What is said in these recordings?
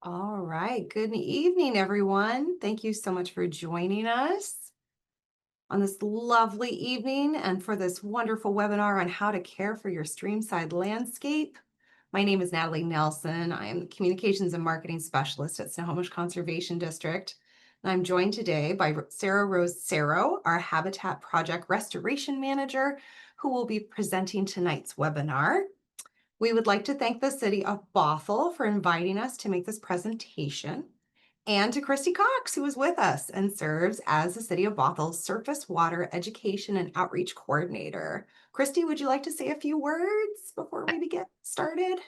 All right. Good evening, everyone. Thank you so much for joining us on this lovely evening and for this wonderful webinar on how to care for your streamside landscape. My name is Natalie Nelson. I am the Communications and Marketing Specialist at Snohomish Conservation District. And I'm joined today by Sarah Rose Sero, our Habitat Project Restoration Manager, who will be presenting tonight's webinar. We would like to thank the City of Bothell for inviting us to make this presentation, and to Christy Cox, who is with us and serves as the City of Bothell's Surface Water Education and Outreach Coordinator. Christy, would you like to say a few words before we get started?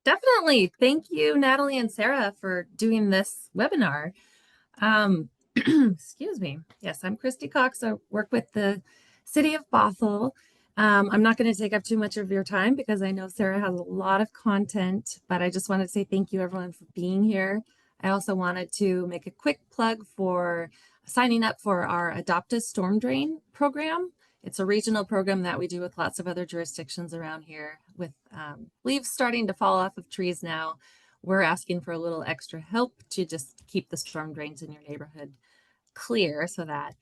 Definitely. Thank you, Natalie and Sarah, for doing this webinar. Excuse me. Yes, I'm Christy Cox. I work with the City of Bothell. I'm not going to take up too much of your time because I know Sarah has a lot of content, but I just wanted to say thank you, everyone, for being here. I also wanted to make a quick plug for signing up for our Adopt a Storm Drain program. It's a regional program that we do with lots of other jurisdictions around here. With leaves starting to fall off of trees now, we're asking for a little extra help to just keep the storm drains in your neighborhood clear so that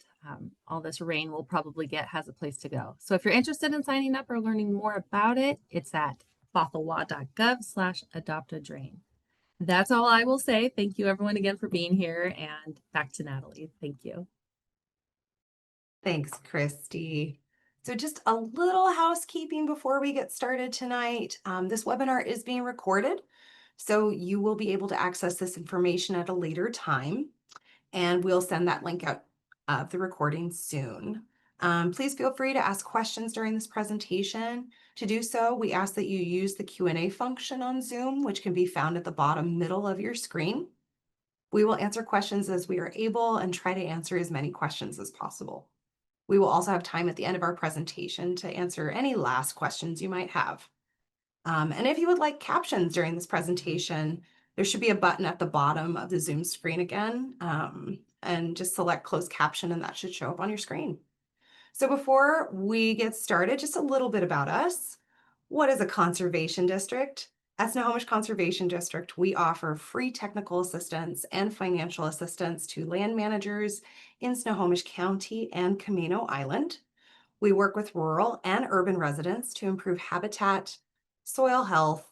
all this rain we'll probably get has a place to go. So if you're interested in signing up or learning more about it, it's at bothellwa.gov/adopt-a-drain. That's all I will say. Thank you, everyone, again for being here, and back to Natalie. Thank you. Thanks, Christy. So just a little housekeeping before we get started tonight. This webinar is being recorded, so you will be able to access this information at a later time, and we'll send that link out of the recording soon. Please feel free to ask questions during this presentation. To do so, we ask that you use the Q&A function on Zoom, which can be found at the bottom middle of your screen. We will answer questions as we are able and try to answer as many questions as possible. We will also have time at the end of our presentation to answer any last questions you might have. And if you would like captions during this presentation, there should be a button at the bottom of the Zoom screen again, and just select closed caption and that should show up on your screen. So before we get started, just a little bit about us. What is a conservation district? At Snohomish Conservation District, we offer free technical assistance and financial assistance to land managers in Snohomish County and Camino Island. We work with rural and urban residents to improve habitat, soil health,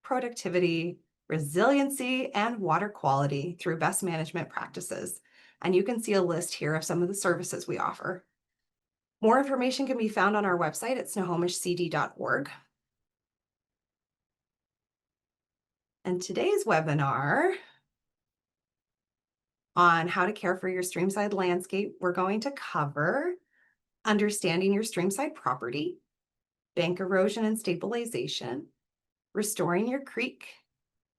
productivity, resiliency, and water quality through best management practices. And you can see a list here of some of the services we offer. More information can be found on our website at snohomishcd.org. And today's webinar on how to care for your streamside landscape, we're going to cover understanding your streamside property, bank erosion and stabilization, restoring your creek,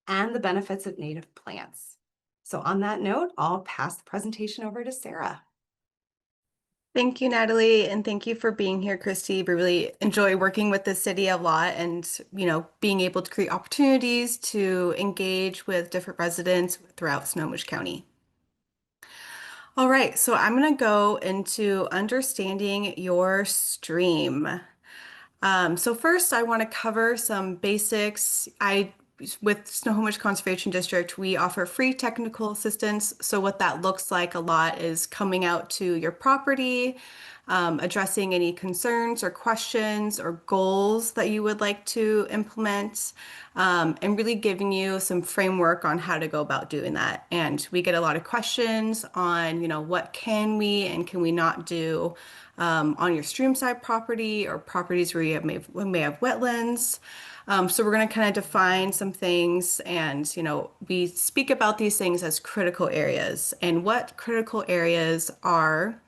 and the benefits of native plants. So on that note, I'll pass the presentation over to Sarah. Thank you, Natalie, and thank you for being here, Christy. We really enjoy working with the city a lot and, being able to create opportunities to engage with different residents throughout Snohomish County. All right, so I'm going to go into understanding your stream. So first, I want to cover some basics. With Snohomish Conservation District, we offer free technical assistance. So what that looks like a lot is coming out to your property, addressing any concerns or questions or goals that you would like to implement, and really giving you some framework on how to go about doing that. And we get a lot of questions on, what can we and can we not do on your streamside property or properties where you may have wetlands. So we're going to kind of define some things, and we speak about these things as critical areas. And what critical areas are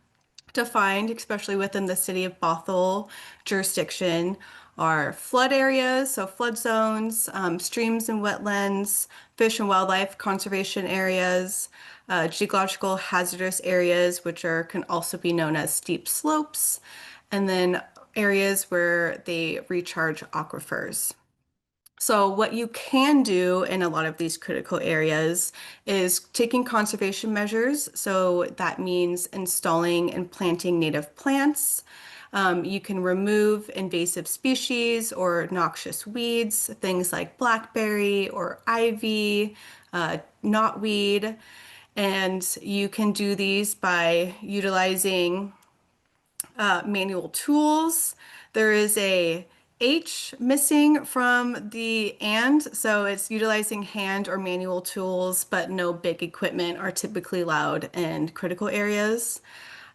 defined, especially within the City of Bothell jurisdiction, are flood areas, so flood zones, streams and wetlands, fish and wildlife conservation areas, geological hazardous areas, which can also be known as steep slopes, and then areas where they recharge aquifers. So what you can do in a lot of these critical areas is taking conservation measures. So that means installing and planting native plants, You can remove invasive species or noxious weeds, things like blackberry or ivy, knotweed, and you can do these by utilizing manual tools. There is a H missing from the and, so it's utilizing hand or manual tools, but no big equipment are typically allowed in critical areas.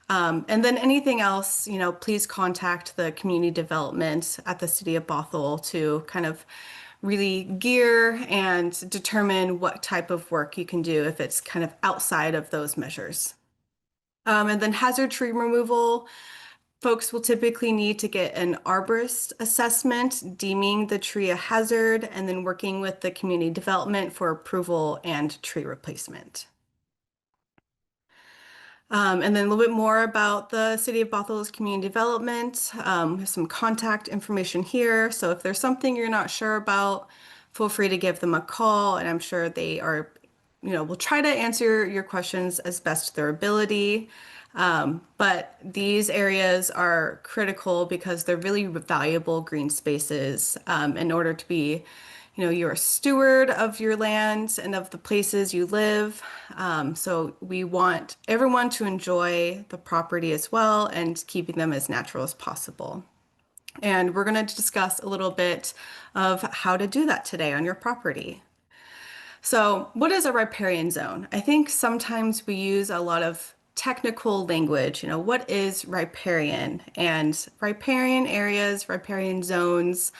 And then anything else, please contact the community development at the City of Bothell to kind of really gear and determine what type of work you can do if it's kind of outside of those measures. And then hazard tree removal. Folks will typically need to get an arborist assessment, deeming the tree a hazard, and then working with the community development for approval and tree replacement. And then a little bit more about the City of Bothell's community development. Some contact information here. So if there's something you're not sure about, feel free to give them a call, and I'm sure they are, will try to answer your questions as best their ability. But these areas are critical because they're really valuable green spaces in order to be, you're a steward of your land and of the places you live. So we want everyone to enjoy the property as well and keeping them as natural as possible. And we're going to discuss a little bit of how to do that today on your property. So what is a riparian zone? I think sometimes we use a lot of technical language. What is riparian? And riparian areas, riparian zones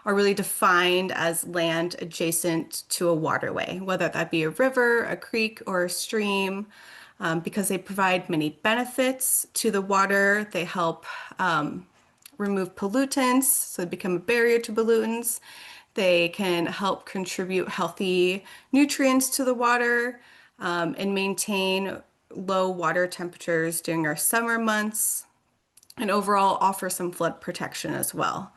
are really defined as land adjacent to a waterway, whether that be a river, a creek, or a stream, because they provide many benefits to the water. They help remove pollutants, so they become a barrier to pollutants. They can help contribute healthy nutrients to the water and maintain low water temperatures during our summer months, and overall offer some flood protection as well.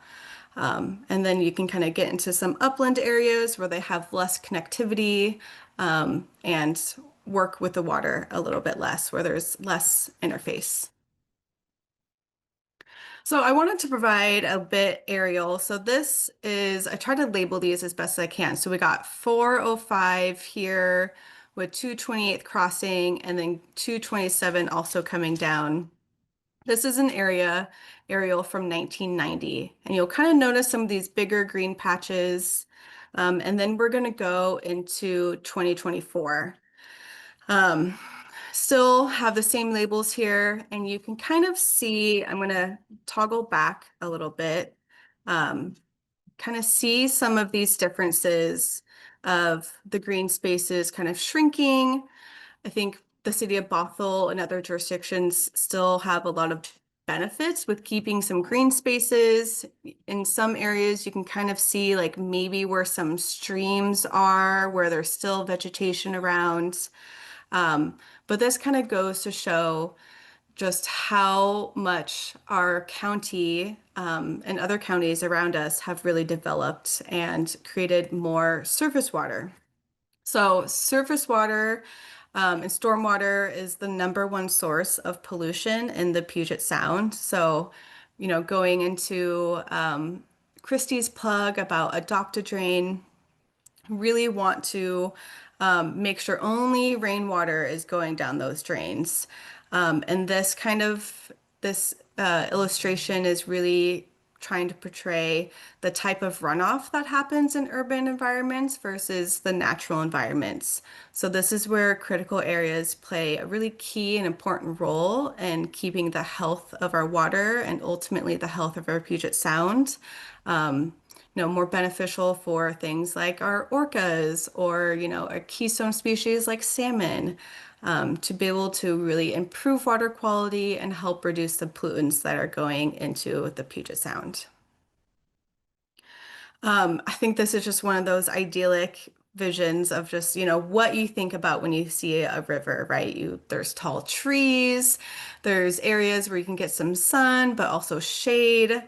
And then you can kind of get into some upland areas where they have less connectivity and work with the water a little bit less, where there's less interface. So I wanted to provide a bit aerial. So this is, I try to label these as best as I can. So we got 405 here with 228th crossing and then 227 also coming down. This is an aerial from 1990. And you'll kind of notice some of these bigger green patches. And then we're going to go into 2024. Still have the same labels here, and you can kind of see, I'm going to toggle back a little bit, kind of see some of these differences of the green spaces kind of shrinking. I think the City of Bothell and other jurisdictions still have a lot of benefits with keeping some green spaces. In some areas, you can kind of see like maybe where some streams are, where there's still vegetation around. But this kind of goes to show just how much our county and other counties around us have really developed and created more surface water. So surface water and stormwater is the #1 source of pollution in the Puget Sound. So, going into Christie's plug about Adopt a Drain, really want to make sure only rainwater is going down those drains. And this illustration is really trying to portray the type of runoff that happens in urban environments versus the natural environments. So this is where critical areas play a really key and important role in keeping the health of our water and ultimately the health of our Puget Sound. More beneficial for things like our orcas or, a keystone species like salmon, to be able to really improve water quality and help reduce the pollutants that are going into the Puget Sound. I think this is just one of those idyllic visions of just, what you think about when you see a river, right? There's tall trees, there's areas where you can get some sun, but also shade.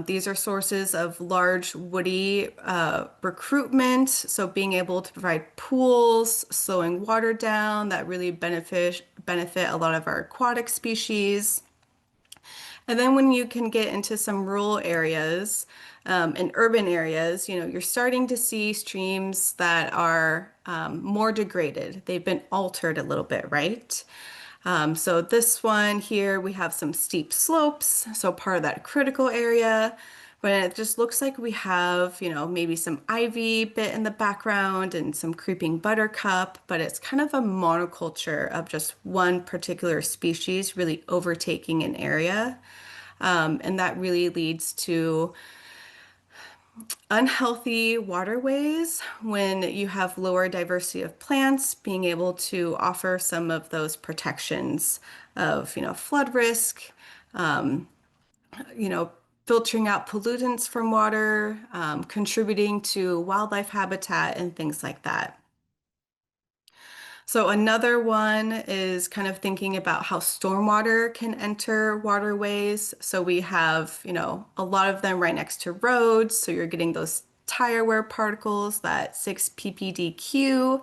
These are sources of large woody recruitment. So being able to provide pools, slowing water down, that really benefit a lot of our aquatic species. And then when you can get into some rural areas and urban areas, you're starting to see streams that are more degraded. They've been altered a little bit, right? So this one here, we have some steep slopes, so part of that critical area. But it just looks like we have, maybe some ivy bit in the background and some creeping buttercup, but it's kind of a monoculture of just one particular species really overtaking an area. And that really leads to unhealthy waterways when you have lower diversity of plants, being able to offer some of those protections of, flood risk, um, you know, filtering out pollutants from water, contributing to wildlife habitat and things like that. So another one is kind of thinking about how stormwater can enter waterways. So we have, a lot of them right next to roads. So you're getting those tire wear particles, that 6 ppdq,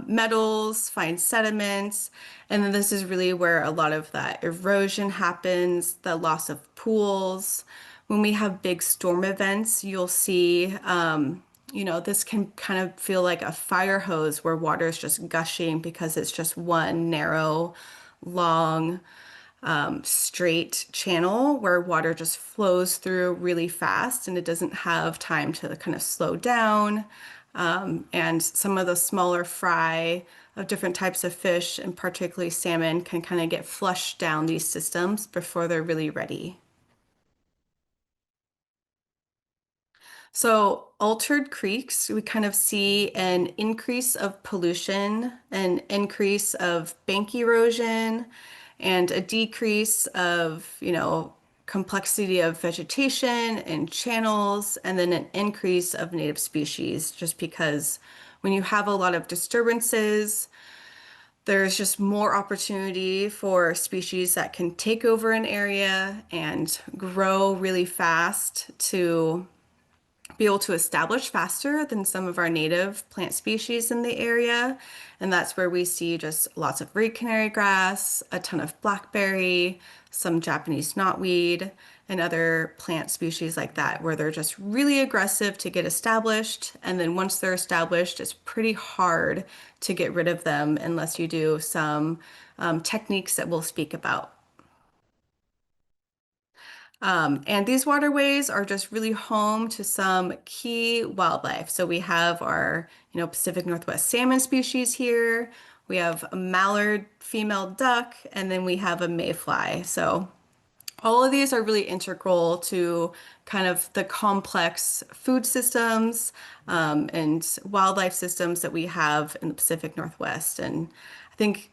metals, fine sediments. And then this is really where a lot of that erosion happens, the loss of pools. When we have big storm events, you'll see this can kind of feel like a fire hose where water is just gushing because it's just one narrow, long, straight channel where water just flows through really fast and it doesn't have time to kind of slow down. And some of the smaller fry of different types of fish, and particularly salmon, can kind of get flushed down these systems before they're really ready. So altered creeks, we kind of see an increase of pollution, an increase of bank erosion, and a decrease of, complexity of vegetation and channels, and then an increase of native species, just because when you have a lot of disturbances, there's just more opportunity for species that can take over an area and grow really fast to be able to establish faster than some of our native plant species in the area. And that's where we see just lots of reed canary grass, a ton of blackberry, some Japanese knotweed, and other plant species like that, where they're just really aggressive to get established. And then once they're established, it's pretty hard to get rid of them unless you do some techniques that we'll speak about. And these waterways are just really home to some key wildlife. So we have our, Pacific Northwest salmon species here. We have a mallard female duck, and then we have a mayfly. So all of these are really integral to kind of the complex food systems and wildlife systems that we have in the Pacific Northwest. And I think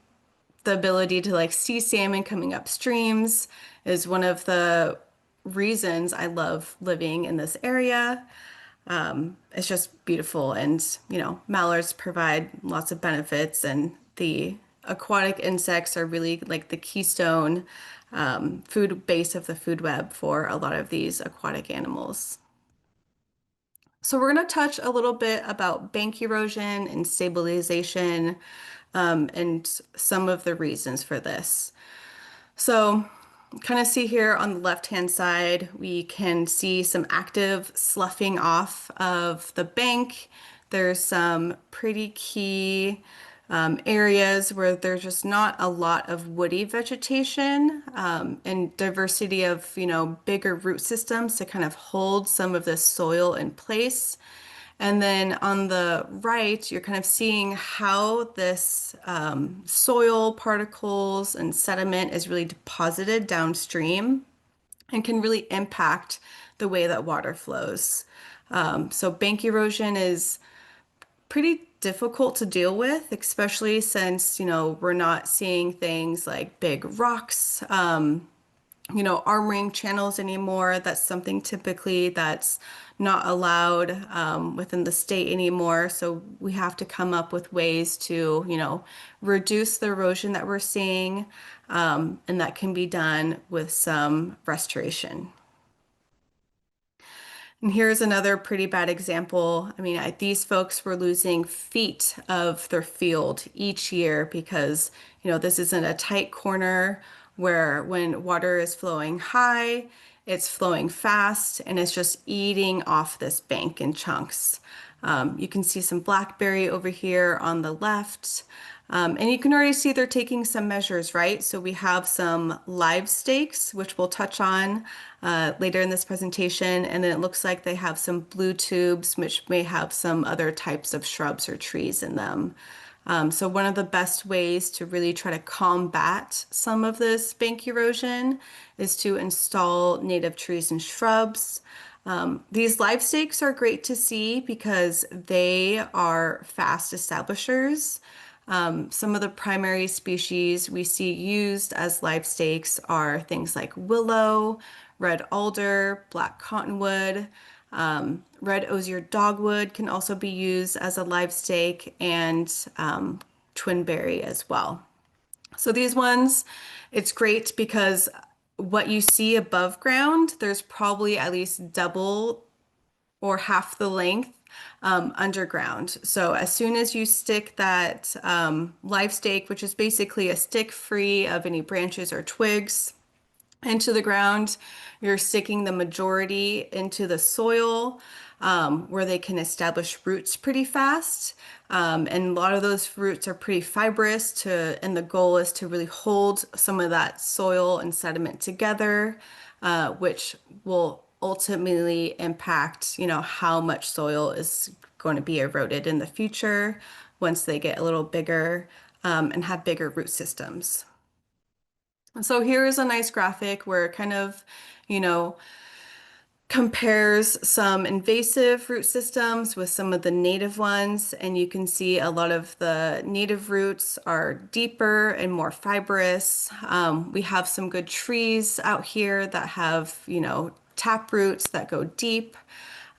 the ability to see salmon coming up streams is one of the reasons I love living in this area. It's just beautiful, and mallards provide lots of benefits, and the aquatic insects are really like the keystone food base of the food web for a lot of these aquatic animals. So we're going to touch a little bit about bank erosion and stabilization and some of the reasons for this. So kind of see here on the left-hand side, we can see some active sloughing off of the bank. There's some pretty key areas where there's just not a lot of woody vegetation and diversity of, bigger root systems to kind of hold some of this soil in place. And then on the right, you're kind of seeing how this soil particles and sediment is really deposited downstream and can really impact the way that water flows. So bank erosion is pretty difficult to deal with, especially since, we're not seeing things like big rocks, armoring channels anymore. That's something typically that's not allowed within the state anymore. So we have to come up with ways to, reduce the erosion that we're seeing. And that can be done with some restoration. And here's another pretty bad example. I mean, these folks were losing feet of their field each year because, this isn't a tight corner where when water is flowing high, it's flowing fast and it's just eating off this bank in chunks. You can see some blackberry over here on the left. And you can already see they're taking some measures, right? So we have some live stakes, which we'll touch on later in this presentation. And then it looks like they have some blue tubes, which may have some other types of shrubs or trees in them. So one of the best ways to really try to combat some of this bank erosion is to install native trees and shrubs. These live stakes are great to see because they are fast establishers. Some of the primary species we see used as live stakes are things like willow, red alder, black cottonwood. Red osier dogwood can also be used as a live stake, and twinberry as well. So these ones, it's great because what you see above ground, there's probably at least double or half the length underground. So as soon as you stick that live stake, which is basically a stick free of any branches or twigs, into the ground, you're sticking the majority into the soil where they can establish roots pretty fast. And a lot of those roots are pretty fibrous and the goal is to really hold some of that soil and sediment together, which will ultimately impact, how much soil is going to be eroded in the future once they get a little bigger and have bigger root systems. So here is a nice graphic where it kind of, compares some invasive root systems with some of the native ones. And you can see a lot of the native roots are deeper and more fibrous. We have some good trees out here that have, tap roots that go deep.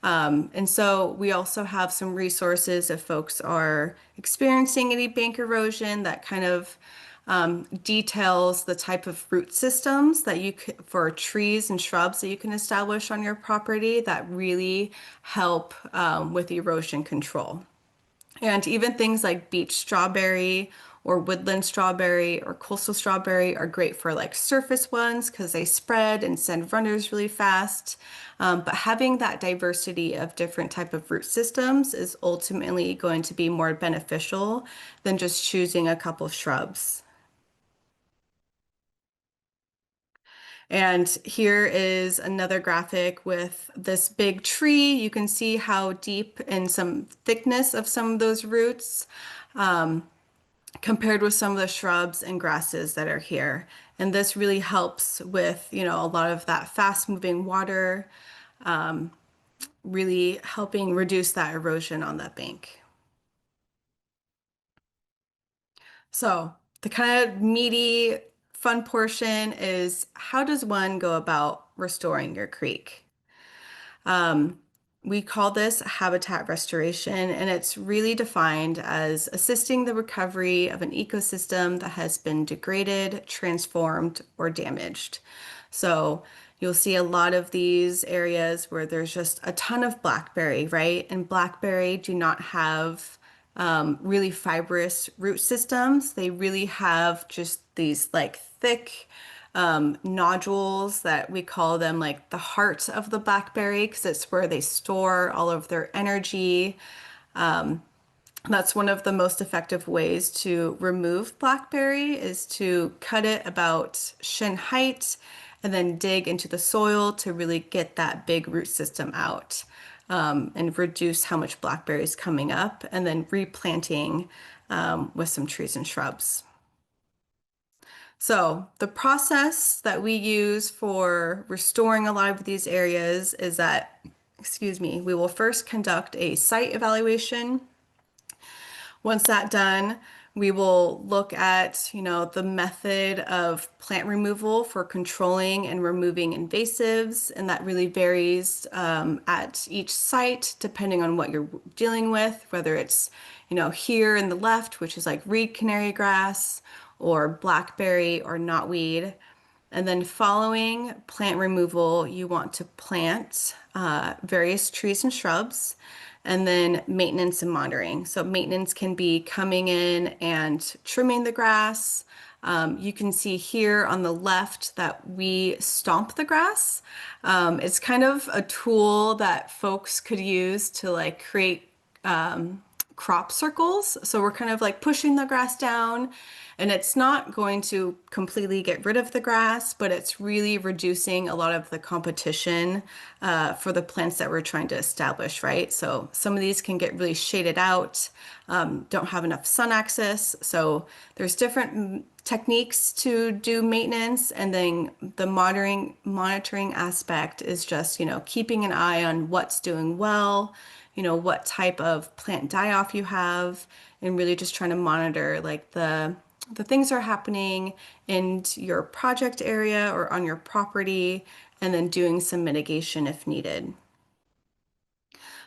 And so we also have some resources if folks are experiencing any bank erosion that kind of details the type of root systems that for trees and shrubs that you can establish on your property that really help with erosion control. And even things like beach strawberry or woodland strawberry or coastal strawberry are great for like surface ones because they spread and send runners really fast. But having that diversity of different type of root systems is ultimately going to be more beneficial than just choosing a couple shrubs. And here is another graphic with this big tree. You can see how deep and some thickness of some of those roots compared with some of the shrubs and grasses that are here. And this really helps with, a lot of that fast moving water, really helping reduce that erosion on that bank. So the kind of meaty, fun portion is how does one go about restoring your creek? We call this habitat restoration, and it's really defined as assisting the recovery of an ecosystem that has been degraded, transformed, or damaged. So you'll see a lot of these areas where there's just a ton of blackberry, right? And blackberry do not have really fibrous root systems. They really have just these like thick nodules that we call them like the heart of the blackberry because it's where they store all of their energy. That's one of the most effective ways to remove blackberry is to cut it about shin height and then dig into the soil to really get that big root system out and reduce how much blackberry is coming up and then replanting with some trees and shrubs. So the process that we use for restoring a lot of these areas is that, we will first conduct a site evaluation. Once that's done, we will look at, the method of plant removal for controlling and removing invasives, and that really varies at each site depending on what you're dealing with, whether it's, here in the left, which is like reed canary grass, or blackberry or knotweed. And then following plant removal, you want to plant various trees and shrubs, and then maintenance and monitoring. So maintenance can be coming in and trimming the grass, You can see here on the left that we stomp the grass. It's kind of a tool that folks could use to like create crop circles. So we're kind of like pushing the grass down, and it's not going to completely get rid of the grass, but it's really reducing a lot of the competition for the plants that we're trying to establish, right? So some of these can get really shaded out, don't have enough sun access. So there's different techniques to do maintenance, and then the monitoring aspect is just, keeping an eye on what's doing well, what type of plant die-off you have, and really just trying to monitor like the things are happening in your project area or on your property, and then doing some mitigation if needed.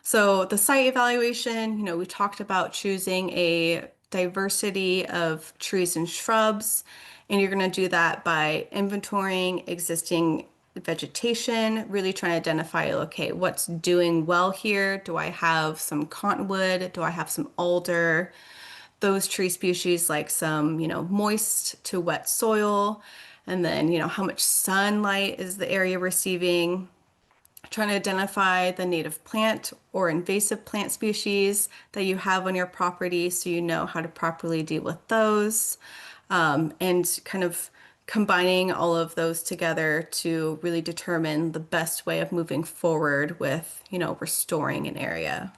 So the site evaluation, we talked about choosing a diversity of trees and shrubs, and you're going to do that by inventorying existing vegetation, really trying to identify, okay, what's doing well here? Do I have some cottonwood? Do I have some alder? Those tree species like some, moist to wet soil, and then, how much sunlight is the area receiving? Trying to identify the native plant or invasive plant species that you have on your property so you know how to properly deal with those, and kind of combining all of those together to really determine the best way of moving forward with, restoring an area.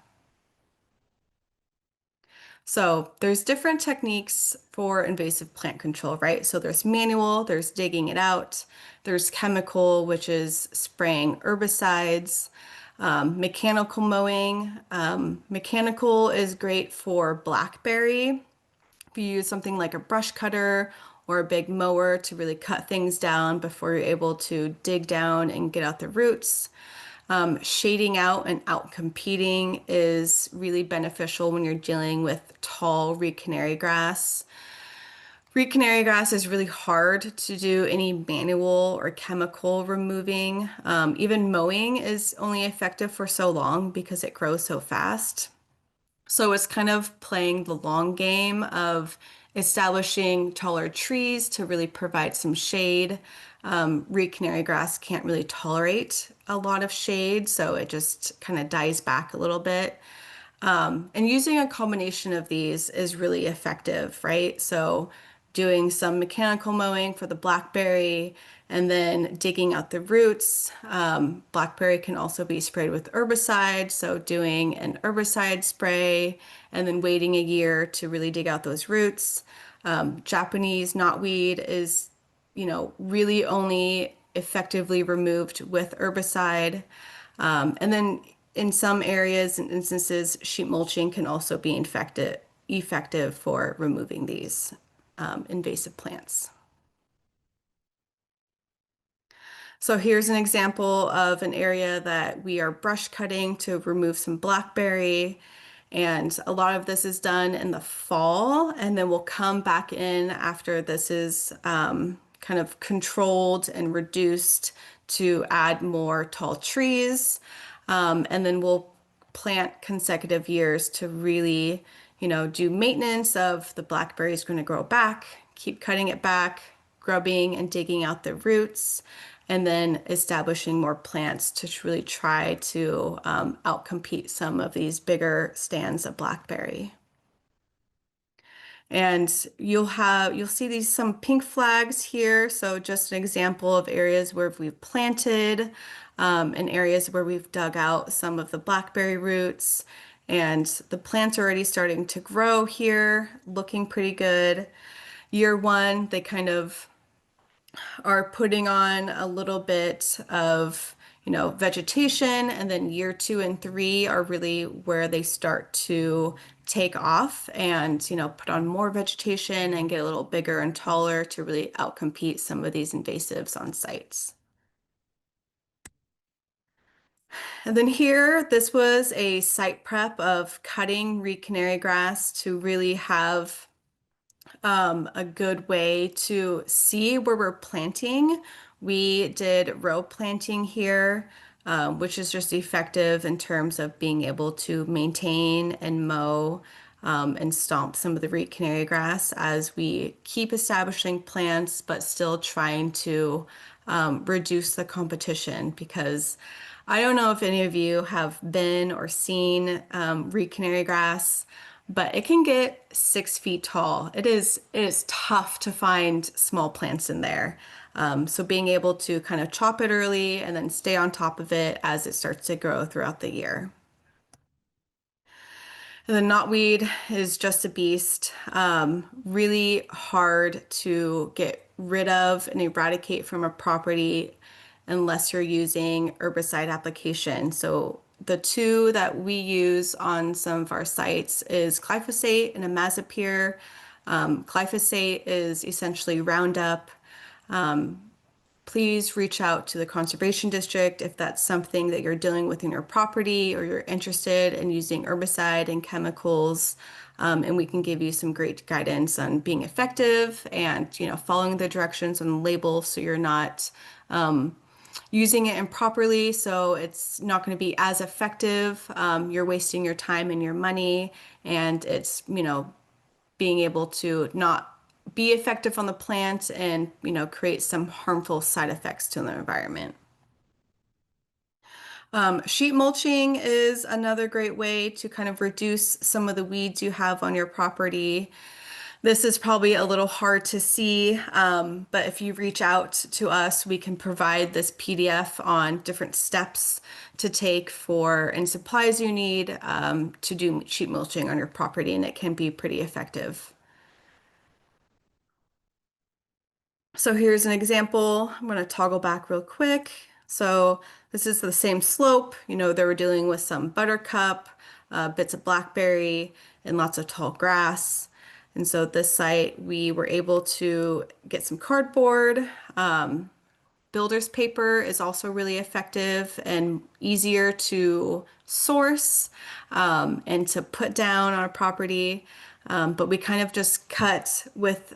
So there's different techniques for invasive plant control, right? So there's manual, there's digging it out, there's chemical, which is spraying herbicides, mechanical mowing. Mechanical is great for blackberry. If you use something like a brush cutter or a big mower to really cut things down before you're able to dig down and get out the roots. Shading out and out competing is really beneficial when you're dealing with tall reed canary grass. Reed canary grass is really hard to do any manual or chemical removing. Even mowing is only effective for so long because it grows so fast. So it's kind of playing the long game of establishing taller trees to really provide some shade. Reed canary grass can't really tolerate a lot of shade, so it just kind of dies back a little bit. And using a combination of these is really effective, right? So doing some mechanical mowing for the blackberry and then digging out the roots. Blackberry can also be sprayed with herbicide, so doing an herbicide spray and then waiting a year to really dig out those roots. Japanese knotweed is, really only effectively removed with herbicide. And then in some areas and instances, sheet mulching can also be effective for removing these invasive plants. So here's an example of an area that we are brush cutting to remove some blackberry. And a lot of this is done in the fall, and then we'll come back in after this is kind of controlled and reduced to add more tall trees. And then we'll plant consecutive years to really, do maintenance of the blackberry is going to grow back, keep cutting it back, grubbing and digging out the roots, and then establishing more plants to really try to outcompete some of these bigger stands of blackberry. And you'll see some pink flags here. So just an example of areas where we've planted, and areas where we've dug out some of the blackberry roots. And the plants are already starting to grow here, looking pretty good. Year one, they kind of are putting on a little bit of, vegetation, and then year 2 and 3 are really where they start to take off and, put on more vegetation and get a little bigger and taller to really outcompete some of these invasives on sites. And then here, this was a site prep of cutting reed canary grass to really have a good way to see where we're planting. We did row planting here, which is just effective in terms of being able to maintain and mow and stomp some of the reed canary grass as we keep establishing plants, but still trying to reduce the competition because I don't know if any of you have been or seen reed canary grass, but it can get 6 feet tall. It is tough to find small plants in there. So being able to kind of chop it early and then stay on top of it as it starts to grow throughout the year. The knotweed is just a beast. Really hard to get rid of and eradicate from a property unless you're using herbicide application. So the two that we use on some of our sites is glyphosate and imazapyr. Glyphosate is essentially Roundup. Please reach out to the conservation district if that's something that you're dealing with in your property or you're interested in using herbicide and chemicals. And we can give you some great guidance on being effective and, following the directions on the label so you're not using it improperly. So it's not going to be as effective. You're wasting your time and your money, and it's, being able to not be effective on the plant and, create some harmful side effects to the environment. Sheet mulching is another great way to kind of reduce some of the weeds you have on your property. This is probably a little hard to see, but if you reach out to us, we can provide this PDF on different steps to take and supplies you need to do sheet mulching on your property, and it can be pretty effective. So here's an example. I'm going to toggle back real quick. So this is the same slope. They were dealing with some buttercup, bits of blackberry, and lots of tall grass. And so this site, we were able to get some cardboard. Builder's paper is also really effective and easier to source and to put down on a property. But we kind of just cut with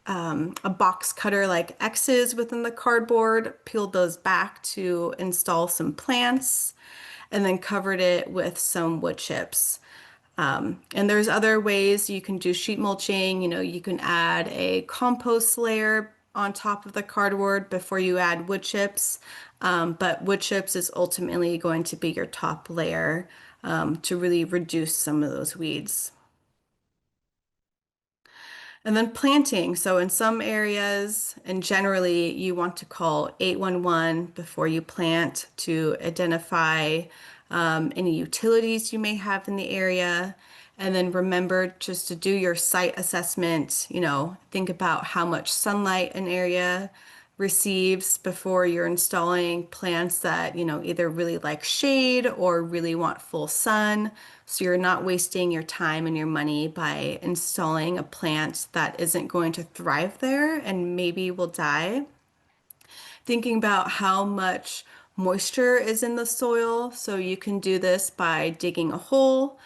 a box cutter like X's within the cardboard, peeled those back to install some plants, and then covered it with some wood chips. And there's other ways you can do sheet mulching. You can add a compost layer on top of the cardboard before you add wood chips. But wood chips is ultimately going to be your top layer to really reduce some of those weeds. And then planting. So in some areas, and generally, you want to call 811 before you plant to identify any utilities you may have in the area. And then remember just to do your site assessment, think about how much sunlight an area receives before you're installing plants that, either really like shade or really want full sun. So you're not wasting your time and your money by installing a plant that isn't going to thrive there and maybe will die. Thinking about how much moisture is in the soil. So you can do this by digging a hole.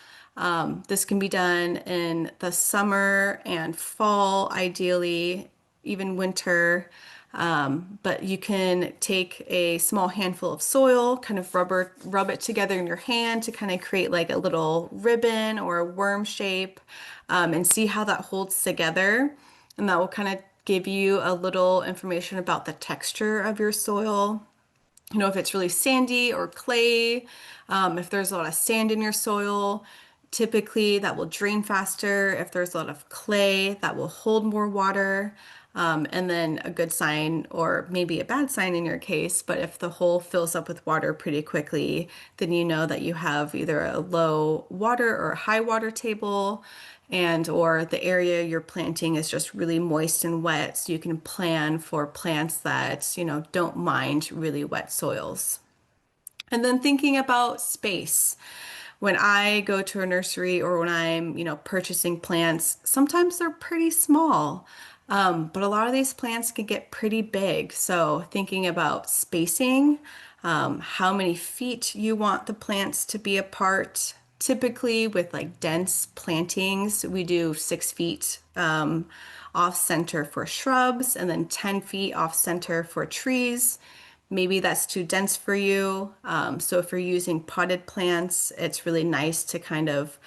This can be done in the summer and fall, ideally, even winter. But you can take a small handful of soil, kind of rub it together in your hand to kind of create like a little ribbon or a worm shape, and see how that holds together. And that will kind of give you a little information about the texture of your soil. If it's really sandy or clay, if there's a lot of sand in your soil, typically that will drain faster. If there's a lot of clay, that will hold more water. And then a good sign, or maybe a bad sign in your case, but if the hole fills up with water pretty quickly, then you know that you have either a low water or a high water table, or the area you're planting is just really moist and wet, so you can plan for plants that, don't mind really wet soils. And then thinking about space. When I go to a nursery or when I'm, purchasing plants, sometimes they're pretty small. But a lot of these plants can get pretty big. So thinking about spacing, how many feet you want the plants to be apart. Typically with like dense plantings, we do 6 feet off center for shrubs and then 10 feet off center for trees. maybe that's too dense for you. So if you're using potted plants, it's really nice to kind of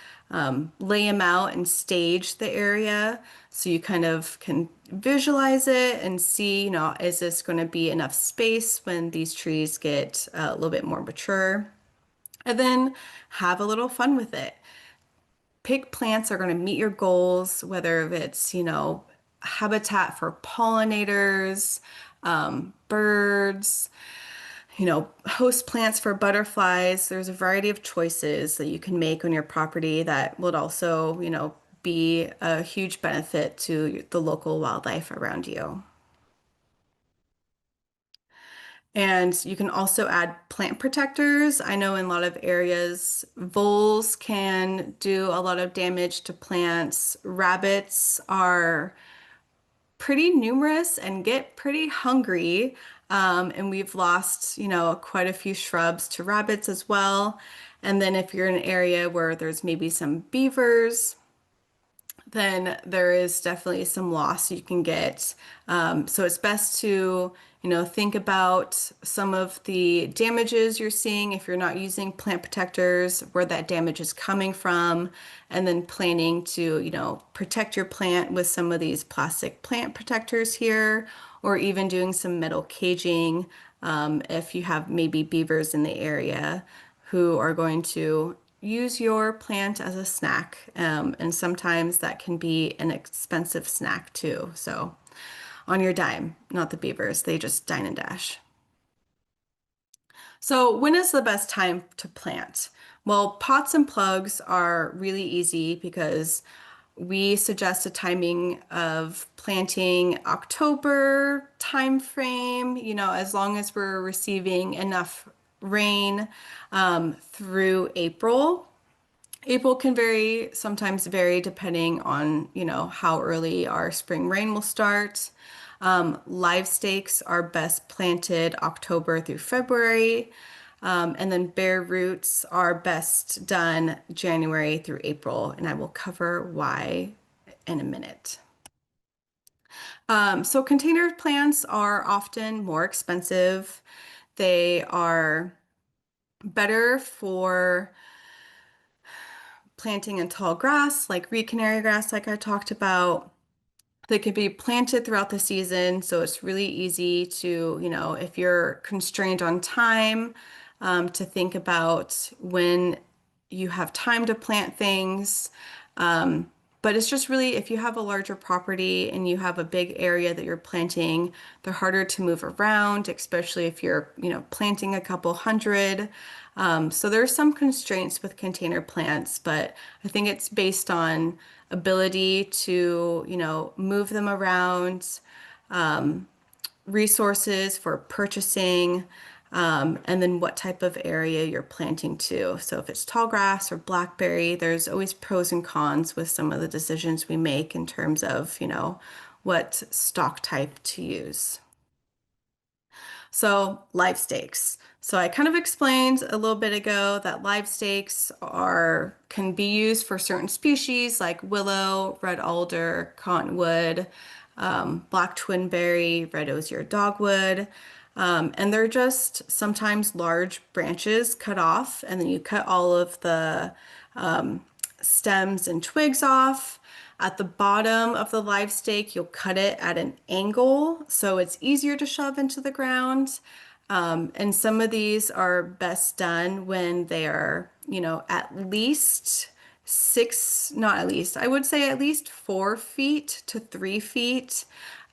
lay them out and stage the area so you kind of can visualize it and see, is this going to be enough space when these trees get a little bit more mature? And then have a little fun with it. Pick plants that are going to meet your goals, whether it's, habitat for pollinators, birds, host plants for butterflies. There's a variety of choices that you can make on your property that would also, be a huge benefit to the local wildlife around you. And you can also add plant protectors. I know in a lot of areas, voles can do a lot of damage to plants. Rabbits are pretty numerous and get pretty hungry. And we've lost, quite a few shrubs to rabbits as well. And then if you're in an area where there's maybe some beavers, then there is definitely some loss you can get. So it's best to, think about some of the damages you're seeing if you're not using plant protectors, where that damage is coming from, and then planning to, protect your plant with some of these plastic plant protectors here, or even doing some metal caging if you have maybe beavers in the area who are going to use your plant as a snack. And sometimes that can be an expensive snack too. So on your dime, not the beavers, they just dine and dash. So when is the best time to plant? Well, pots and plugs are really easy because we suggest a timing of planting October timeframe, as long as we're receiving enough rain through April. April can sometimes vary depending on, how early our spring rain will start. Live stakes are best planted October through February. And then bare roots are best done January through April. And I will cover why in a minute. So container plants are often more expensive. They are better for planting in tall grass like reed canary grass, like I talked about. They can be planted throughout the season, so it's really easy to, if you're constrained on time, to think about when you have time to plant things. But it's just really, if you have a larger property and you have a big area that you're planting, they're harder to move around, especially if you're, planting a couple hundred. So there's some constraints with container plants, but I think it's based on ability to, move them around, resources for purchasing, and then what type of area you're planting to. So if it's tall grass or blackberry, there's always pros and cons with some of the decisions we make in terms of, what stock type to use. So live stakes. So I kind of explained a little bit ago that live stakes can be used for certain species like willow, red alder, cottonwood, black twinberry, red osier dogwood. And they're just sometimes large branches cut off, and then you cut all of the stems and twigs off. At the bottom of the live stake, you'll cut it at an angle so it's easier to shove into the ground. And some of these are best done when they are, at least not at least, I would say at least 4 feet to 3 feet.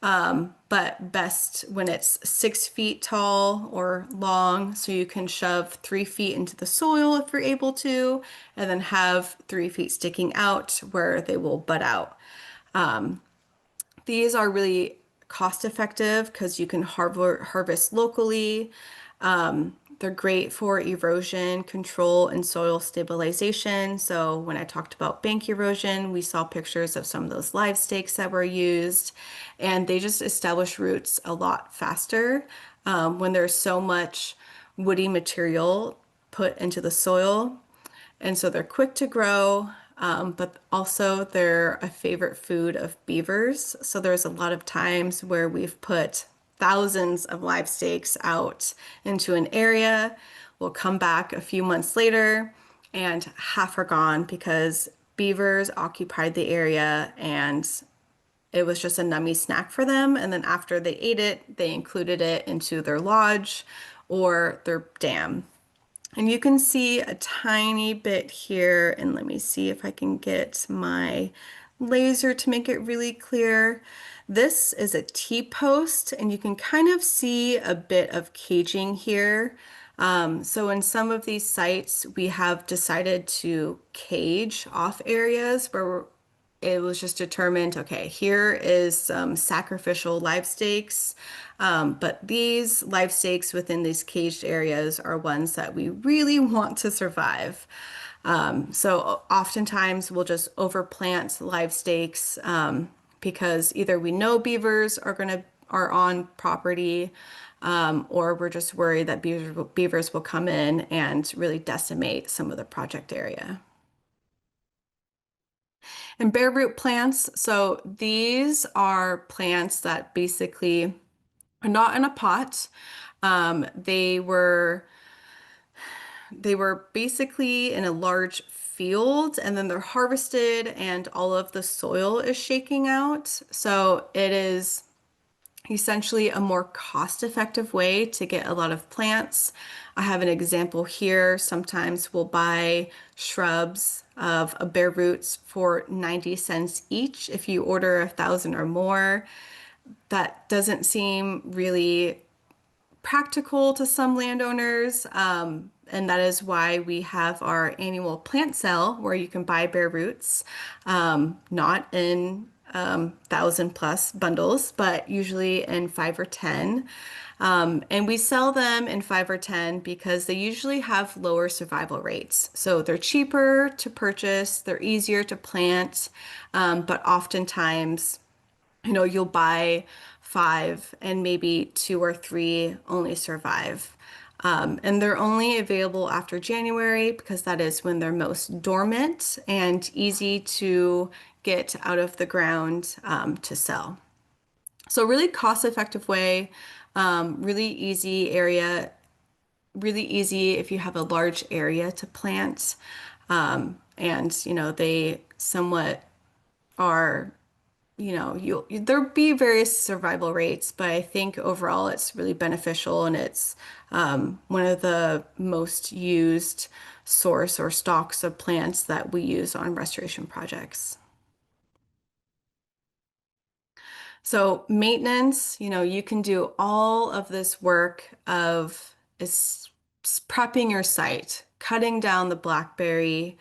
But best when it's 6 feet tall or long, so you can shove 3 feet into the soil if you're able to, and then have 3 feet sticking out where they will bud out. These are really cost effective because you can harvest locally. They're great for erosion control and soil stabilization. So when I talked about bank erosion, we saw pictures of some of those live stakes that were used, and they just establish roots a lot faster when there's so much woody material put into the soil. And so they're quick to grow, but also they're a favorite food of beavers. So there's a lot of times where we've put thousands of live stakes out into an area. We'll come back a few months later and half are gone because beavers occupied the area and it was just a nummy snack for them. And then after they ate it, they included it into their lodge or their dam. And you can see a tiny bit here, and let me see if I can get my laser to make it really clear. This is a T-post, and you can kind of see a bit of caging here. So in some of these sites, we have decided to cage off areas where it was just determined, okay, here is some sacrificial live stakes, but these live stakes within these caged areas are ones that we really want to survive. So oftentimes we'll just overplant live stakes because either we know beavers are on property, or we're just worried that beavers will come in and really decimate some of the project area. And bare root plants, so these are plants that basically are not in a pot. They were basically in a large field and then they're harvested and all of the soil is shaking out. So it is essentially a more cost-effective way to get a lot of plants. I have an example here. Sometimes we'll buy shrubs of bare roots for 90 cents each if you order 1,000 or more. That doesn't seem really practical to some landowners, and that is why we have our annual plant sale where you can buy bare roots, not in 1,000+ bundles, but usually in 5 or 10. And we sell them in 5 or 10 because they usually have lower survival rates. So they're cheaper to purchase, they're easier to plant, but oftentimes you'll buy 5 and maybe 2 or 3 only survive. And they're only available after January because that is when they're most dormant and easy to get out of the ground to sell. So really cost-effective way, really easy area, really easy if you have a large area to plant. And, they somewhat are there'll be various survival rates, but I think overall it's really beneficial and it's one of the most used source or stocks of plants that we use on restoration projects. So maintenance, you can do all of this work of prepping your site, cutting down the blackberry,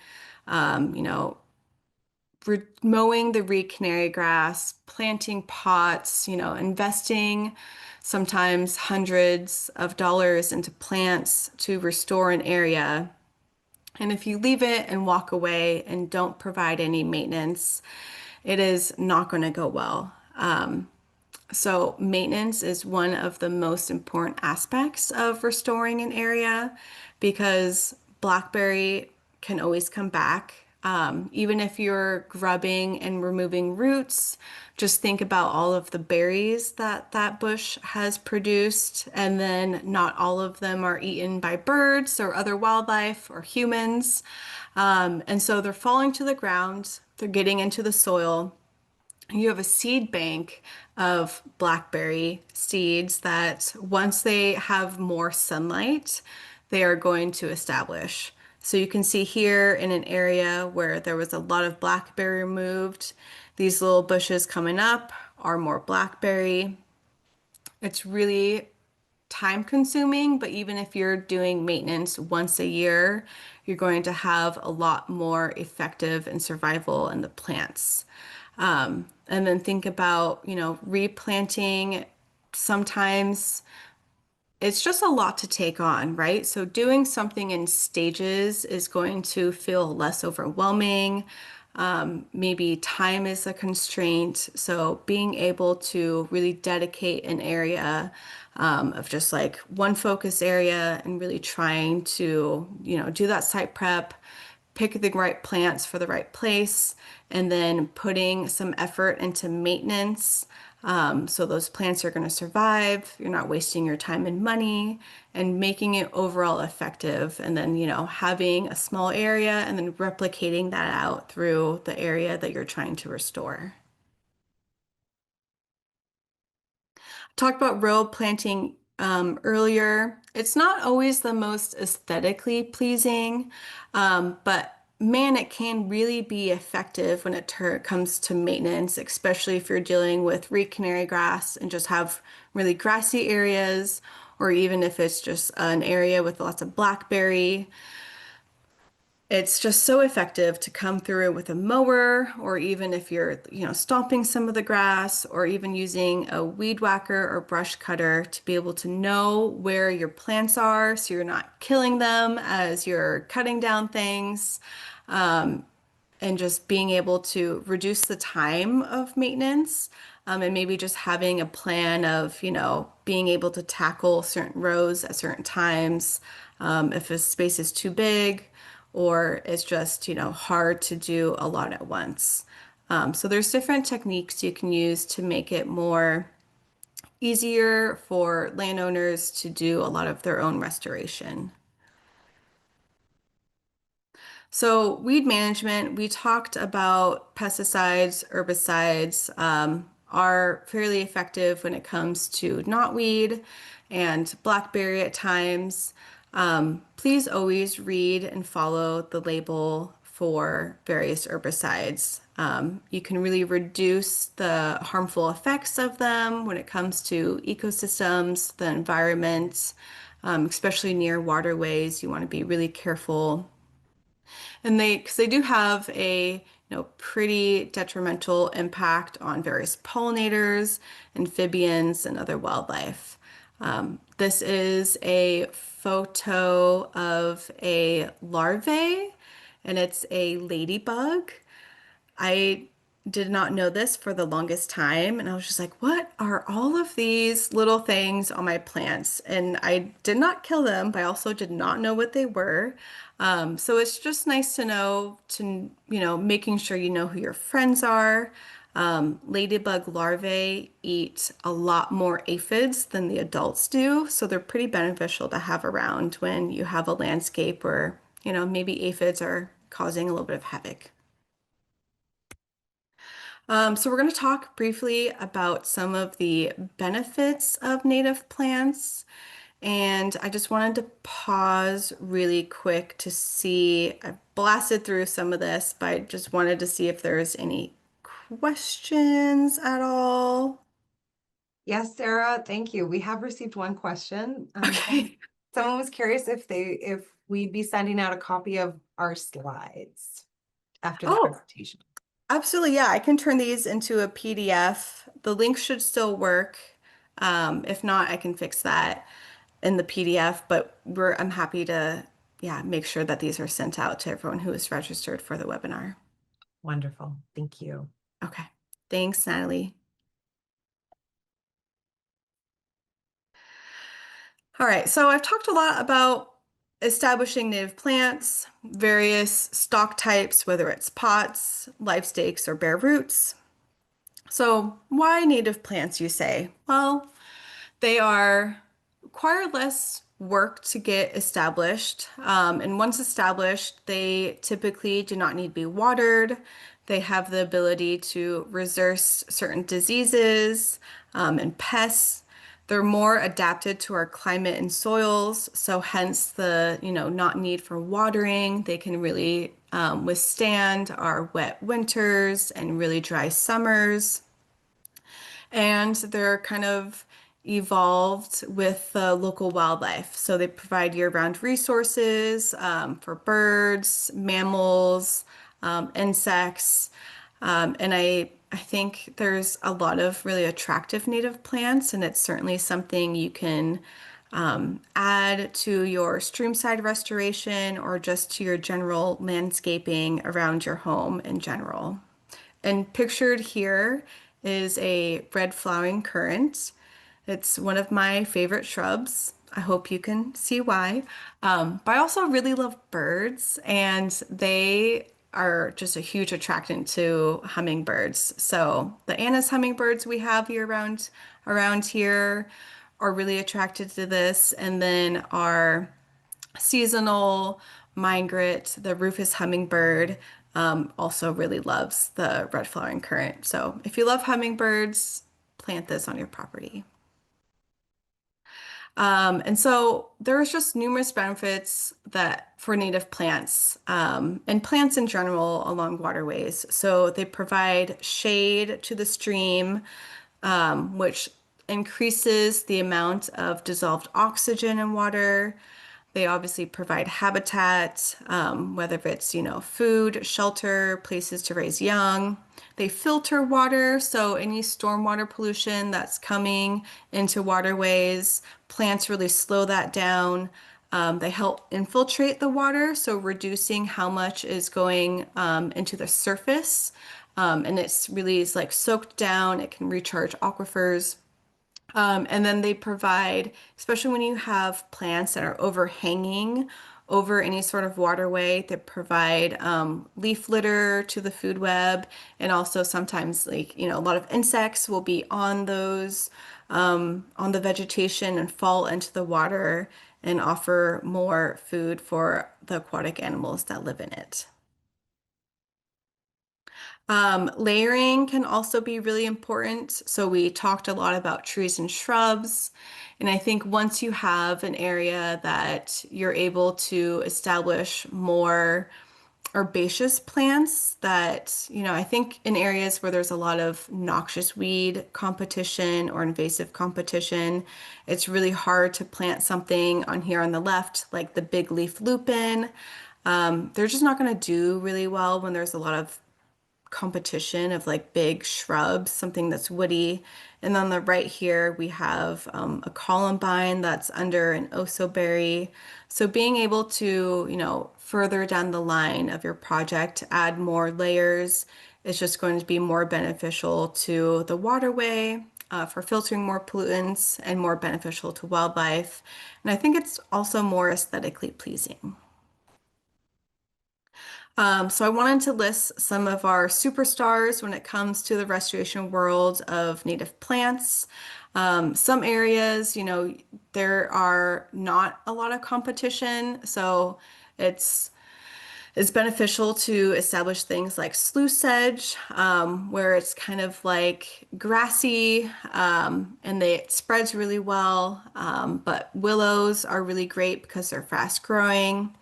mowing the reed canary grass, planting pots, investing sometimes hundreds of dollars into plants to restore an area. And if you leave it and walk away and don't provide any maintenance, it is not going to go well. So maintenance is one of the most important aspects of restoring an area because blackberry can always come back. Even if you're grubbing and removing roots, just think about all of the berries that bush has produced, and then not all of them are eaten by birds or other wildlife or humans. And so they're falling to the ground, they're getting into the soil. You have a seed bank of blackberry seeds that once they have more sunlight, they are going to establish. So you can see here in an area where there was a lot of blackberry removed, these little bushes coming up are more blackberry. It's really time consuming, but even if you're doing maintenance once a year, you're going to have a lot more effective and survival in the plants. And then think about, replanting. Sometimes it's just a lot to take on, right? So doing something in stages is going to feel less overwhelming. Maybe time is a constraint. So being able to really dedicate an area of just like one focus area and really trying to, do that site prep, pick the right plants for the right place, and then putting some effort into maintenance So those plants are going to survive. You're not wasting your time and money and making it overall effective. And then, having a small area and then replicating that out through the area that you're trying to restore. Talked about row planting earlier. It's not always the most aesthetically pleasing, but man, it can really be effective when it comes to maintenance, especially if you're dealing with reed canary grass and just have really grassy areas, or even if it's just an area with lots of blackberry. It's just so effective to come through with a mower, or even if you're, stomping some of the grass, or even using a weed whacker or brush cutter to be able to know where your plants are so you're not killing them as you're cutting down things. And just being able to reduce the time of maintenance, and maybe just having a plan of, being able to tackle certain rows at certain times, if a space is too big or it's just, hard to do a lot at once. So there's different techniques you can use to make it more easier for landowners to do a lot of their own restoration. So, weed management, we talked about pesticides, herbicides, are fairly effective when it comes to knotweed and blackberry at times. Please always read and follow the label for various herbicides. You can really reduce the harmful effects of them when it comes to ecosystems, the environment, especially near waterways. You want to be really careful, and because they do have a, pretty detrimental impact on various pollinators, amphibians, and other wildlife. This is a photo of a larvae, and it's a ladybug. I did not know this for the longest time, and I was just like, what are all of these little things on my plants? And I did not kill them, but I also did not know what they were. So it's just nice to know making sure you know who your friends are. Ladybug larvae eat a lot more aphids than the adults do, so they're pretty beneficial to have around when you have a landscape where, maybe aphids are causing a little bit of havoc. So we're going to talk briefly about some of the benefits of native plants. And I just wanted to pause really quick to see, I blasted through some of this, but I just wanted to see if there's any questions at all. Yes, Sarah, thank you. We have received one question. Okay. Someone was curious if we'd be sending out a copy of our slides after the Oh, presentation. absolutely. Yeah, I can turn these into a PDF. The link should still work. If not, I can fix that in the PDF, but I'm happy to, yeah, make sure that these are sent out to everyone who is registered for the webinar. Wonderful. Thank you. Okay. Thanks, Natalie. All right, so I've talked a lot about establishing native plants, various stock types, whether it's pots, live stakes, or bare roots. So why native plants, you say? Well, they require less work to get established. And once established, they typically do not need to be watered. They have the ability to resist certain diseases, and pests. They're more adapted to our climate and soils, so hence the, not need for watering. They can really withstand our wet winters and really dry summers. And they're kind of evolved with the local wildlife. So they provide year-round resources for birds, mammals, insects. And I think there's a lot of really attractive native plants, and it's certainly something you can add to your streamside restoration or just to your general landscaping around your home in general. And pictured here is a red flowering currant. It's one of my favorite shrubs. I hope you can see why. But I also really love birds, and they are just a huge attractant to hummingbirds. So the Anna's hummingbirds we have year round around here are really attracted to this. And then our seasonal migrant, the Rufous hummingbird, also really loves the red flowering currant. So if you love hummingbirds, plant this on your property. And so there's just numerous benefits that for native plants and plants in general along waterways. So they provide shade to the stream, which increases the amount of dissolved oxygen in water. They obviously provide habitat, whether it's, food, shelter, places to raise young. They filter water, so any stormwater pollution that's coming into waterways, plants really slow that down. They help infiltrate the water, so reducing how much is going into the surface. And it's really is like soaked down. It can recharge aquifers. And then they provide, especially when you have plants that are overhanging over any sort of waterway, they provide leaf litter to the food web. And also sometimes a lot of insects will be on those, on the vegetation and fall into the water and offer more food for the aquatic animals that live in it. Layering can also be really important. So we talked a lot about trees and shrubs. And I think once you have an area that you're able to establish more herbaceous plants that, I think in areas where there's a lot of noxious weed competition or invasive competition, it's really hard to plant something on here on the left, like the big leaf lupin. They're just not going to do really well when there's a lot of competition of like big shrubs, something that's woody. And on the right here, we have a columbine that's under an osoberry. So being able to, further down the line of your project, add more layers is just going to be more beneficial to the waterway, for filtering more pollutants and more beneficial to wildlife. And I think it's also more aesthetically pleasing. So I wanted to list some of our superstars when it comes to the restoration world of native plants. Some areas, there are not a lot of competition, so it's beneficial to establish things like sluice sedge, where it's kind of like grassy, and it spreads really well. But willows are really great because they're fast growing.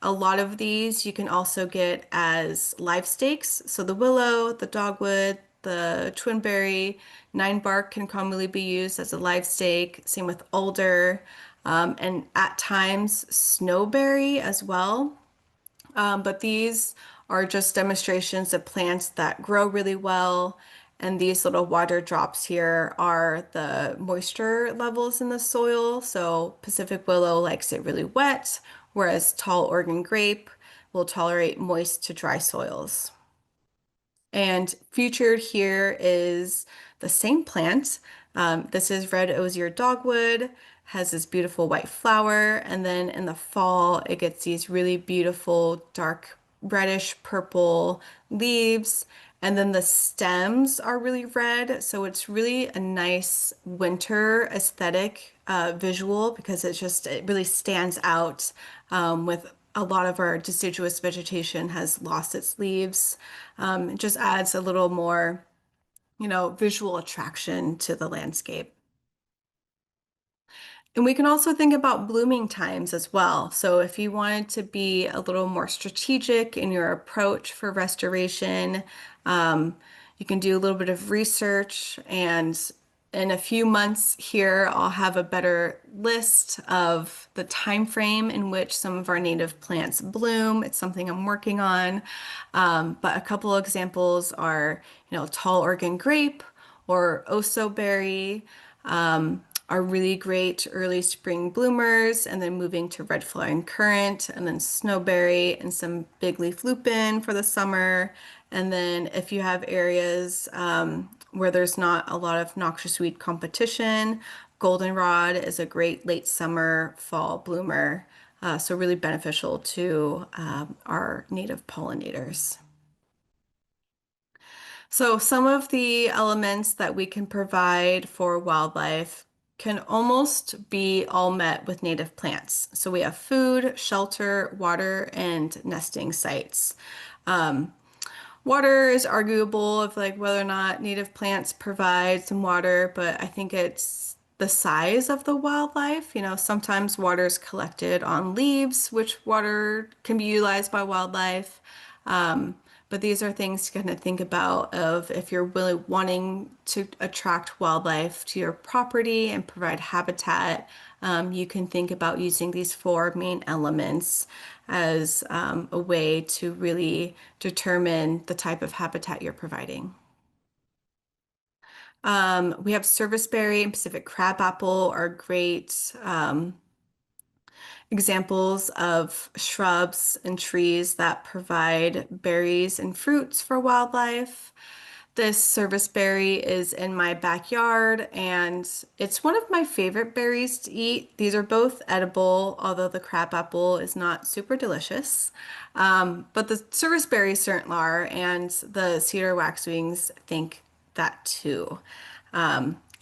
A lot of these you can also get as live stakes. So the willow, the dogwood, the twinberry, nine bark can commonly be used as a live stake. Same with alder, and at times snowberry as well. But these are just demonstrations of plants that grow really well. And these little water drops here are the moisture levels in the soil. So Pacific willow likes it really wet, whereas tall Oregon grape will tolerate moist to dry soils. And featured here is the same plant. This is red osier dogwood, has this beautiful white flower, and then in the fall it gets these really beautiful dark reddish purple leaves, and then the stems are really red, so it's really a nice winter aesthetic visual because it really stands out with a lot of our deciduous vegetation has lost its leaves. It just adds a little more, visual attraction to the landscape. And we can also think about blooming times as well. So if you wanted to be a little more strategic in your approach for restoration, you can do a little bit of research, and in a few months here, I'll have a better list of the time frame in which some of our native plants bloom. It's something I'm working on. But a couple of examples are, tall Oregon grape or osoberry, are really great early spring bloomers, and then moving to red flowering currant, and then snowberry and some big leaf lupin for the summer. And then if you have areas where there's not a lot of noxious weed competition, goldenrod is a great late summer, fall bloomer. so really beneficial to our native pollinators. So some of the elements that we can provide for wildlife can almost be all met with native plants. So we have food, shelter, water, and nesting sites. Um, Water is arguable of like whether or not native plants provide some water, but I think it's the size of the wildlife. You know, sometimes water is collected on leaves, which water can be utilized by wildlife. Um, but these are things to kind of think about of if you're really wanting to attract wildlife to your property and provide habitat, you can think about using these four main elements as a way to really determine the type of habitat you're providing. We have serviceberry and Pacific crabapple are great examples of shrubs and trees that provide berries and fruits for wildlife. This serviceberry is in my backyard and it's one of my favorite berries to eat. These are both edible, although the crabapple is not super delicious. But the serviceberries certainly are, and the cedar waxwings think that too.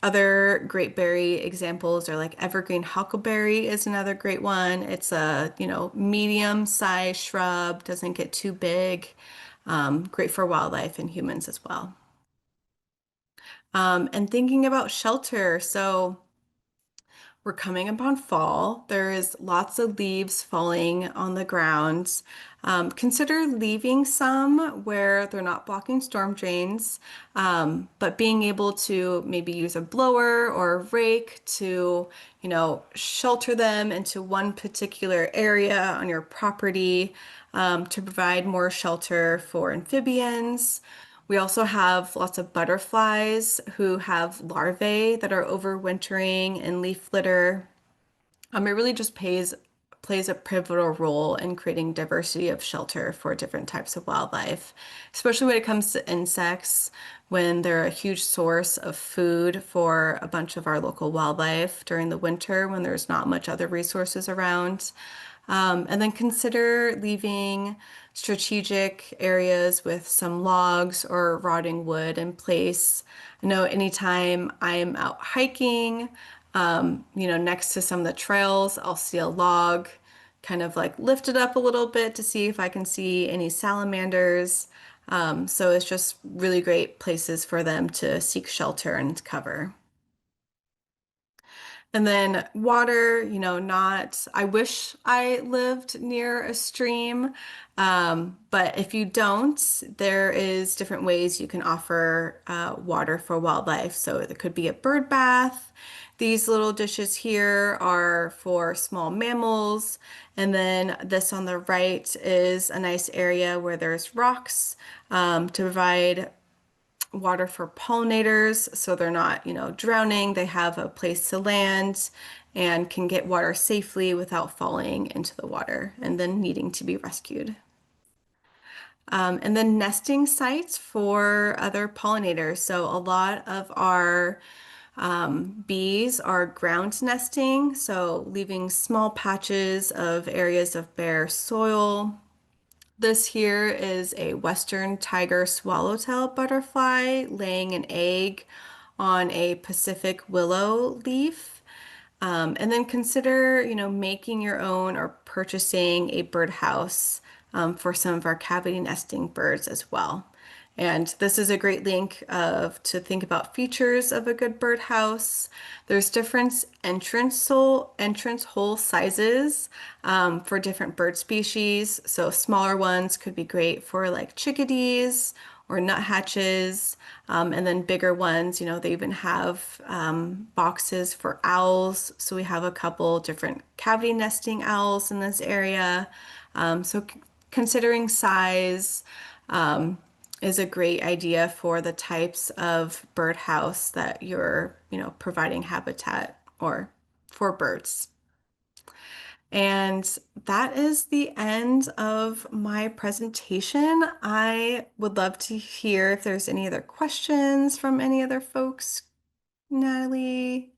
Other great berry examples are like evergreen huckleberry is another great one. It's a, medium-sized shrub, doesn't get too big. Great for wildlife and humans as well. And thinking about shelter. So we're coming upon fall. There is lots of leaves falling on the ground. Consider leaving some where they're not blocking storm drains, but being able to maybe use a blower or a rake to, shelter them into one particular area on your property, to provide more shelter for amphibians. We also have lots of butterflies who have larvae that are overwintering in leaf litter. It really just plays a pivotal role in creating diversity of shelter for different types of wildlife, especially when it comes to insects, when they're a huge source of food for a bunch of our local wildlife during the winter when there's not much other resources around. And then consider leaving strategic areas with some logs or rotting wood in place. I know anytime I'm out hiking, next to some of the trails, I'll see a log kind of like lifted up a little bit to see if I can see any salamanders. So it's just really great places for them to seek shelter and cover. And then water, I wish I lived near a stream. But if you don't, there is different ways you can offer water for wildlife. So it could be a bird bath. These little dishes here are for small mammals. And then this on the right is a nice area where there's rocks to provide water for pollinators so they're not, drowning. They have a place to land and can get water safely without falling into the water and then needing to be rescued. And then nesting sites for other pollinators. So a lot of our bees are ground nesting, so leaving small patches of areas of bare soil. This here is a Western tiger swallowtail butterfly laying an egg on a Pacific willow leaf. And then consider, making your own or purchasing a birdhouse for some of our cavity nesting birds as well. And this is a great link to think about features of a good birdhouse. There's different entrance hole sizes for different bird species. So smaller ones could be great for like chickadees or nuthatches. And then bigger ones, they even have boxes for owls. So we have a couple different cavity nesting owls in this area. So considering size is a great idea for the types of birdhouse that you're, providing habitat or for birds. And that is the end of my presentation. I would love to hear if there's any other questions from any other folks. Natalie?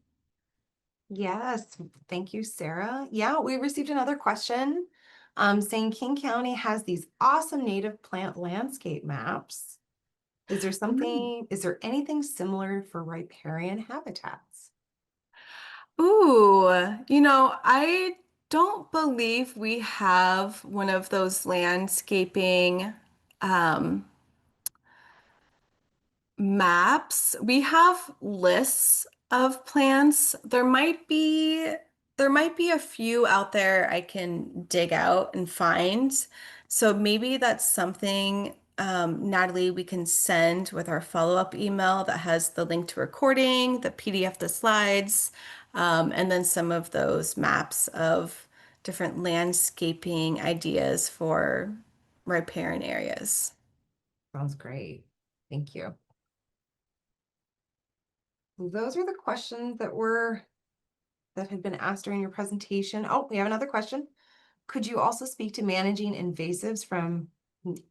Yes, thank you, Sarah. Yeah, we received another question saying King County has these awesome native plant landscape maps. Is there anything similar for riparian habitats? Ooh, I don't believe we have one of those landscaping um, maps. We have lists of plants. There might be a few out there I can dig out and find. So maybe that's something, Natalie, we can send with our follow-up email that has the link to recording, the PDF, the slides, and then some of those maps of different landscaping ideas for riparian areas. Sounds great. Thank you. Those are the questions that had been asked during your presentation. Oh, we have another question. Could you also speak to managing invasives from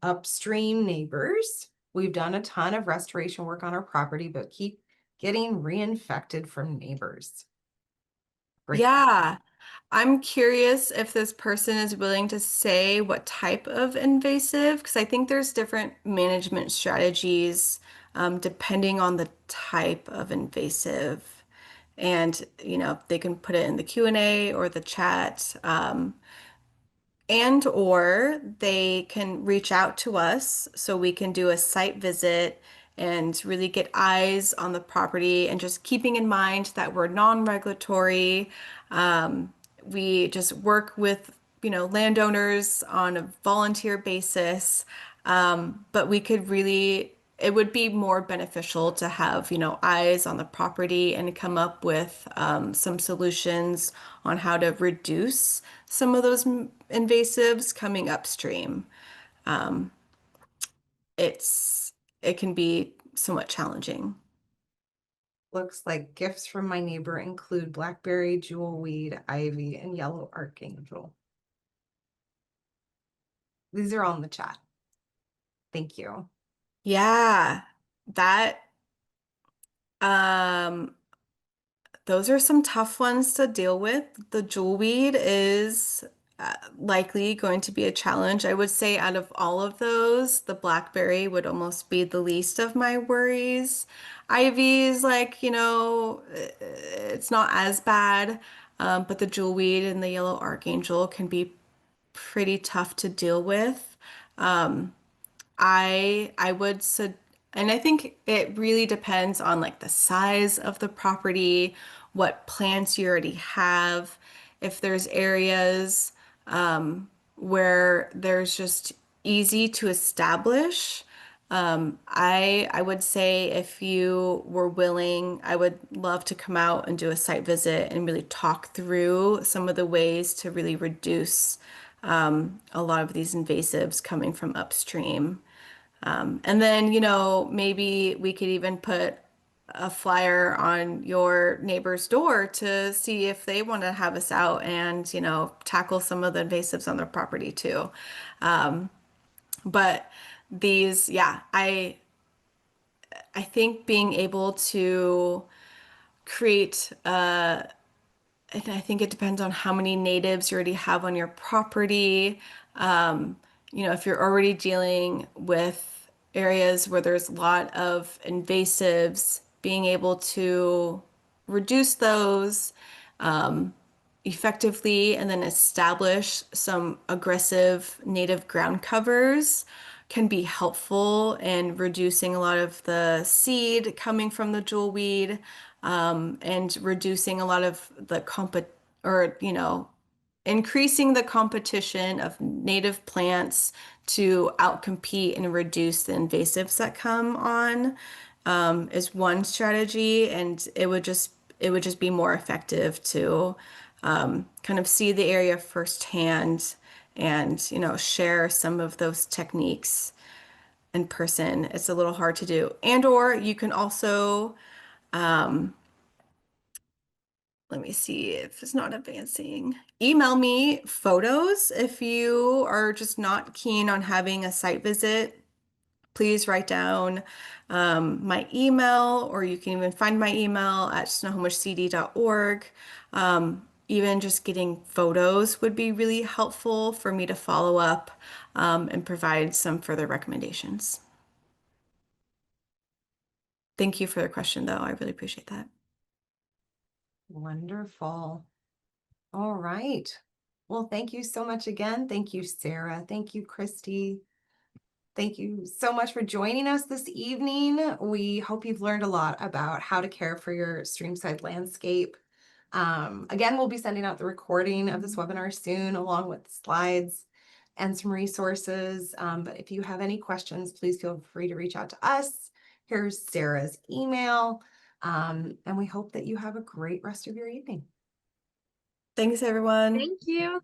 upstream neighbors? We've done a ton of restoration work on our property, but keep getting reinfected from neighbors. Great. Yeah. I'm curious if this person is willing to say what type of invasive, because I think there's different management strategies depending on the type of invasive. And, they can put it in the Q&A or the chat. And or they can reach out to us so we can do a site visit and really get eyes on the property, and just keeping in mind that we're non-regulatory. We just work with, landowners on a volunteer basis. But it would be more beneficial to have, eyes on the property and come up with some solutions on how to reduce some of those invasives coming upstream. Um, it can be somewhat challenging. Looks like gifts from my neighbor include blackberry, jewelweed, ivy, and yellow archangel. These are all in the chat. Thank you. Yeah, that um those are some tough ones to deal with. The jewelweed is likely going to be a challenge. I would say out of all of those, the blackberry would almost be the least of my worries. Ivy is like, it's not as bad, but the jewelweed and the yellow archangel can be pretty tough to deal with. Um, I would and I think it really depends on like the size of the property, what plants you already have. If there's areas where there's just easy to establish, I would say if you were willing, I would love to come out and do a site visit and really talk through some of the ways to really reduce a lot of these invasives coming from upstream. And then, maybe we could even put a flyer on your neighbor's door to see if they want to have us out and, tackle some of the invasives on their property too. But yeah, I think being able to create and I think it depends on how many natives you already have on your property. Um, if you're already dealing with areas where there's a lot of invasives, being able to reduce those effectively and then establish some aggressive native ground covers can be helpful in reducing a lot of the seed coming from the jewelweed, and reducing a lot of the or increasing the competition of native plants to outcompete and reduce the invasives that come on, is one strategy, and it would just be more effective to kind of see the area firsthand and share some of those techniques in person. It's a little hard to do. And or you can also let me see if it's not advancing. Email me photos if you are just not keen on having a site visit. please write down my email, or you can even find my email at snohomishcd.org. Even just getting photos would be really helpful for me to follow up and provide some further recommendations. Thank you for the question, though. I really appreciate that. Wonderful. All right. Well, thank you so much again. Thank you, Sarah. Thank you, Christy. Thank you so much for joining us this evening. We hope you've learned a lot about how to care for your streamside landscape. Again, we'll be sending out the recording of this webinar soon, along with slides and some resources. But if you have any questions, please feel free to reach out to us. Here's Sarah's email. And we hope that you have a great rest of your evening. Thanks, everyone. Thank you.